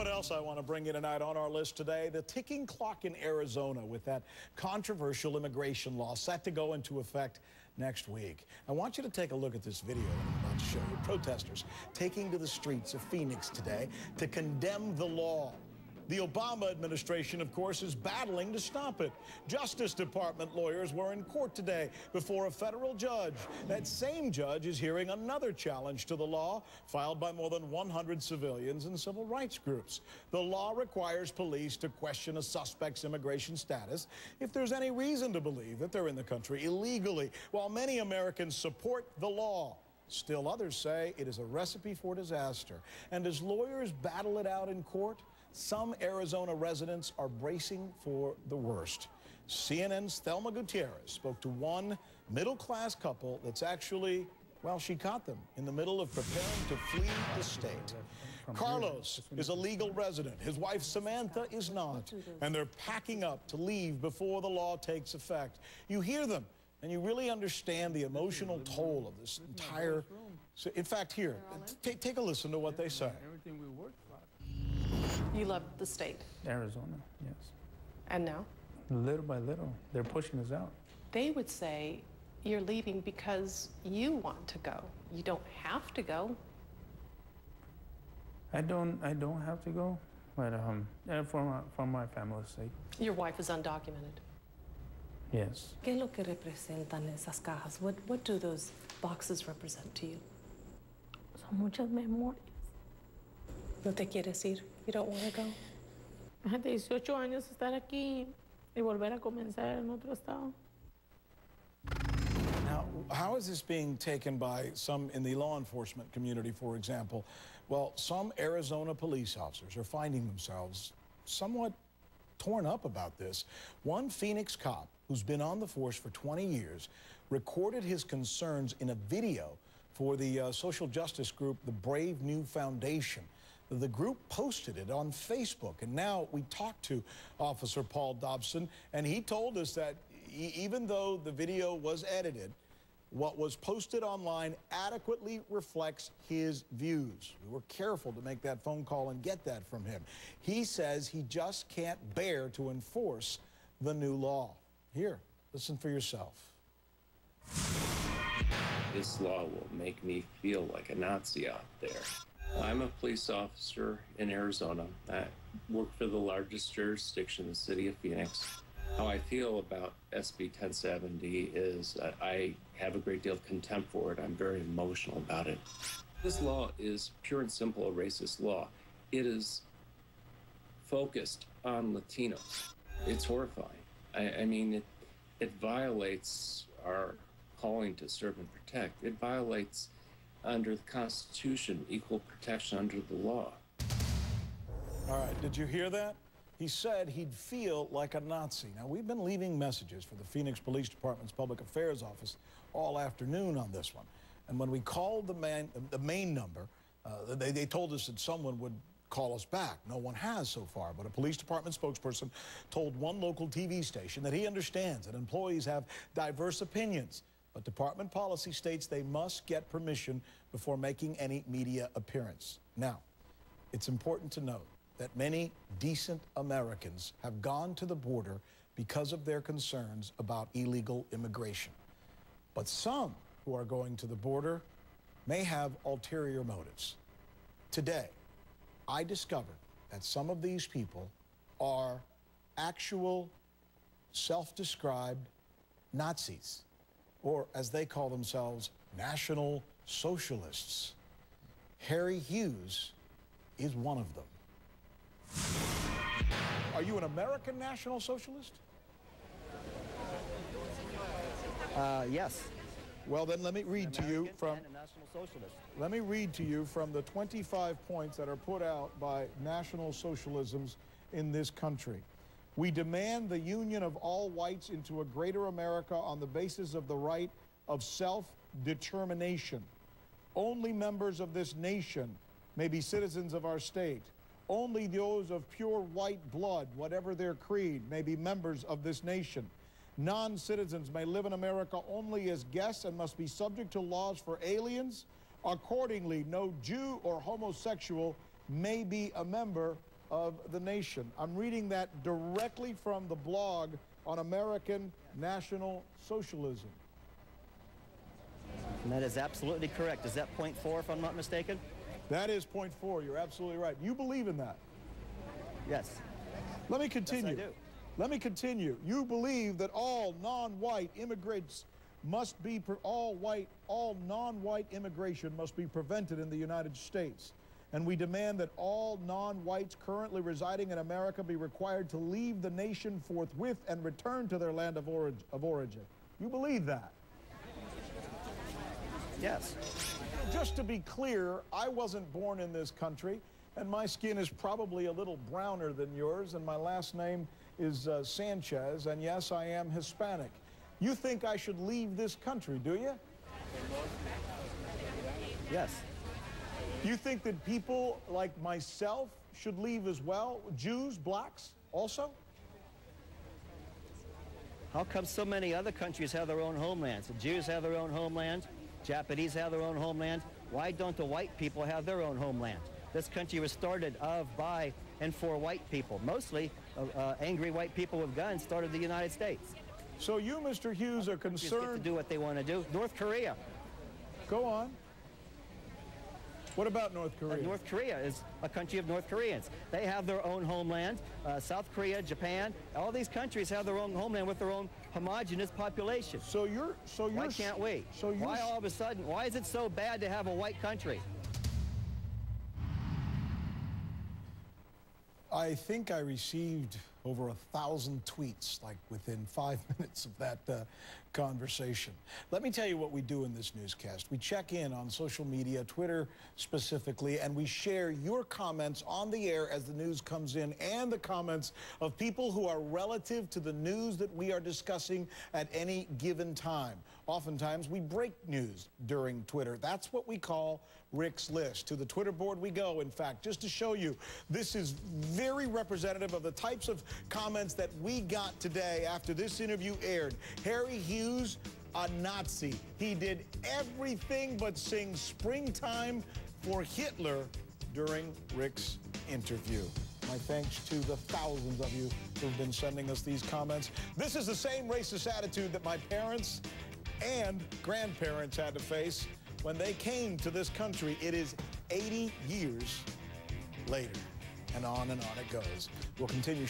what else I want to bring you tonight on our list today? The ticking clock in Arizona with that controversial immigration law set to go into effect next week. I want you to take a look at this video that I'm about to show you. Protesters taking to the streets of Phoenix today to condemn the law. The Obama administration, of course, is battling to stop it. Justice Department lawyers were in court today before a federal judge. That same judge is hearing another challenge to the law filed by more than 100 civilians and civil rights groups. The law requires police to question a suspect's immigration status if there's any reason to believe that they're in the country illegally. While many Americans support the law, still others say it is a recipe for disaster. And as lawyers battle it out in court, some Arizona residents are bracing for the worst. CNN's Thelma Gutierrez spoke to one middle-class couple that's actually, well, she caught them in the middle of preparing to flee the state. Carlos is a legal resident. His wife, Samantha, is not. And they're packing up to leave before the law takes effect. You hear them, and you really understand the emotional toll of this entire... So, in fact, here, take a listen to what they say. You love the state? Arizona, yes. And now? Little by little, they're pushing us out. They would say you're leaving because you want to go. You don't have to go. I don't have to go, but for my family's sake. Your wife is undocumented. Yes. ¿Qué es lo que representan esas cajas? What do those boxes represent to you? Son muchas memorias. ¿No te quieres ir? You don't want to go? Imagínate 18 años estar aquí y volver a comenzar en otro estado. Now, how is this being taken by some in the law enforcement community, for example? Well, some Arizona police officers are finding themselves somewhat torn up about this. One Phoenix cop who's been on the force for 20 years recorded his concerns in a video for the social justice group, the Brave New Foundation. The group posted it on Facebook, and now we talked to Officer Paul Dobson, and he told us that even though the video was edited, what was posted online adequately reflects his views. We were careful to make that phone call and get that from him. He says he just can't bear to enforce the new law. Here, listen for yourself. This law will make me feel like a Nazi out there. I'm a police officer in Arizona. I work for the largest jurisdiction in the city of Phoenix. How I feel about SB 1070 is I have a great deal of contempt for it. I'm very emotional about it. This law is pure and simple a racist law. It is focused on Latinos. It's horrifying. I mean, it violates our calling to serve and protect. It violates under the Constitution, equal protection under the law. All right, did you hear that? He said he'd feel like a Nazi. Now, we've been leaving messages for the Phoenix Police Department's Public Affairs Office all afternoon on this one. And when we called the main number, they told us that someone would call us back. No one has so far, but a police department spokesperson told one local TV station that he understands that employees have diverse opinions. But department policy states they must get permission before making any media appearance. Now, it's important to note that many decent Americans have gone to the border because of their concerns about illegal immigration. But some who are going to the border may have ulterior motives. Today, I discovered that some of these people are actual self-described Nazis, or as they call themselves, National Socialists. Harry Hughes is one of them. Are you an American National Socialist? Yes. Well, then let me read to you from... And a National Socialist. Let me read to you from the 25 points that are put out by National Socialisms in this country. We demand the union of all whites into a greater America on the basis of the right of self-determination. Only members of this nation may be citizens of our state. Only those of pure white blood, whatever their creed, may be members of this nation. Non-citizens may live in America only as guests and must be subject to laws for aliens. Accordingly, no Jew or homosexual may be a member of the nation. I'm reading that directly from the blog on American National Socialism. And that is absolutely correct. Is that point 4, if I'm not mistaken? That is point 4. You're absolutely right. You believe in that? Yes. Let me continue. Yes, I do. Let me continue. You believe that all non-white immigrants must be, all non-white immigration must be prevented in the United States. And we demand that all non-whites currently residing in America be required to leave the nation forthwith and return to their land of origin. You believe that? Yes. Just to be clear, I wasn't born in this country, and my skin is probably a little browner than yours, and my last name is Sanchez, and yes, I am Hispanic. You think I should leave this country, do you? Yes. You think that people like myself should leave as well? Jews, blacks, also? How come so many other countries have their own homelands? The Jews have their own homeland. Japanese have their own homeland. Why don't the white people have their own homeland? This country was started of, by, and for white people. Mostly angry white people with guns started the United States. So you, Mr. Hughes, are concerned... Get to do what they want to do. North Korea. Go on. What about North Korea? North Korea is a country of North Koreans. They have their own homeland. South Korea, Japan, all these countries have their own homeland with their own homogenous population. Why can't we? Why all of a sudden, why is it so bad to have a white country? I think I received over 1,000 tweets, like within 5 minutes of that conversation. Let me tell you what we do in this newscast. We check in on social media, Twitter specifically, and we share your comments on the air as the news comes in and the comments of people who are relative to the news that we are discussing at any given time. Oftentimes, we break news during Twitter. That's what we call Rick's List. To the Twitter board we go, in fact, just to show you, this is very representative of the types of comments that we got today after this interview aired. Harry Hughes, a Nazi. He did everything but sing Springtime for Hitler during Rick's interview. My thanks to the thousands of you who've been sending us these comments. This is the same racist attitude that my parents and grandparents had to face when they came to this country. It is 80 years later, and on it goes. We'll continue